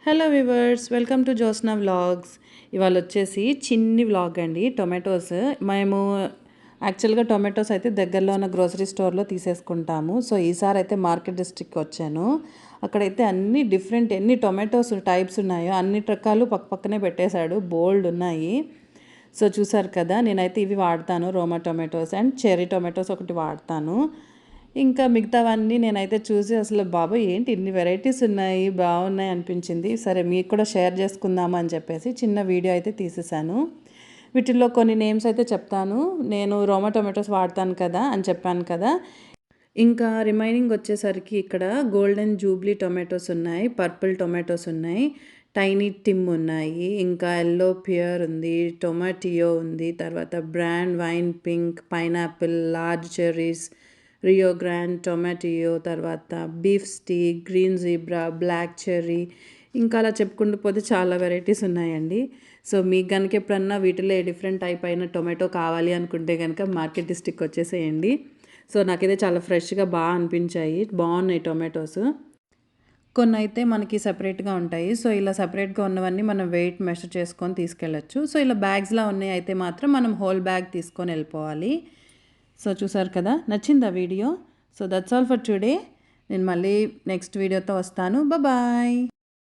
Hello viewers, welcome to Josna vlogs. ఇవాళ వచ్చేసి చిన్ని వ్లాగ్ అండి. టొమాటోస్ మేము యాక్చువల్గా టొమాటోస్ అయితే దగ్గరలో ఉన్న గ్రోసరీ స్టోర్లో తీసేసుకుంటాము. సో ఈసారి అయితే మార్కెట్ డిస్ట్రిక్ట్కి వచ్చాను. అక్కడైతే అన్ని డిఫరెంట్ ఎన్ని టొమాటోస్ టైప్స్ ఉన్నాయో అన్ని రకాలు పక్కనే పెట్టేశాడు. బోల్డ్ ఉన్నాయి. సో చూసారు కదా, నేనైతే ఇవి వాడతాను, రోమా టొమాటోస్ అండ్ చెర్రీ టొమాటోస్ ఒకటి వాడతాను. ఇంకా మిగతావన్నీ నేనైతే చూసి అసలు బాబోయ్ ఏంటి ఇన్ని వెరైటీస్ ఉన్నాయి, బాగున్నాయి అనిపించింది. సరే మీకు కూడా షేర్ చేసుకుందాము అని చెప్పేసి చిన్న వీడియో అయితే తీసేసాను. వీటిల్లో కొన్ని నేమ్స్ అయితే చెప్తాను. నేను రోమా టొమాటోస్ వాడతాను కదా అని చెప్పాను కదా. ఇంకా రిమైనింగ్ వచ్చేసరికి ఇక్కడ గోల్డెన్ జూబ్లీ టొమాటోస్ ఉన్నాయి, పర్పుల్ టొమాటోస్ ఉన్నాయి, టైనీ టిమ్ ఉన్నాయి, ఇంకా ఎల్లో పియర్ ఉంది, టొమాటియో ఉంది, తర్వాత brand wine pink, pineapple, large cherries, Rio Grande, టొమాటియో, తర్వాత beef steak, green zebra, black cherry, ఇంకా అలా చెప్పుకుంటూ పోతే చాలా వెరైటీస్ ఉన్నాయండి. సో మీకు కనుక ఎప్పుడన్నా వీటిలో డిఫరెంట్ టైప్ అయిన టొమాటో కావాలి అనుకుంటే కనుక మార్కెట్ డిస్ట్రిక్ట్ వచ్చేసేయండి. సో నాకైతే చాలా ఫ్రెష్గా బాగా అనిపించాయి, బాగున్నాయి టొమాటోస్. కొన్ని అయితే మనకి సపరేట్గా ఉంటాయి. సో ఇలా సపరేట్గా ఉన్నవన్నీ మనం వెయిట్ మెషర్ చేసుకొని తీసుకెళ్ళచ్చు. సో ఇలా బ్యాగ్స్లా ఉన్నాయి అయితే మాత్రం మనం హోల్ బ్యాగ్ తీసుకొని వెళ్ళిపోవాలి. సో చూసారు కదా, నచ్చిందా video? So that's all for today. నేను మళ్ళీ నెక్స్ట్ వీడియోతో వస్తాను. బాయ్.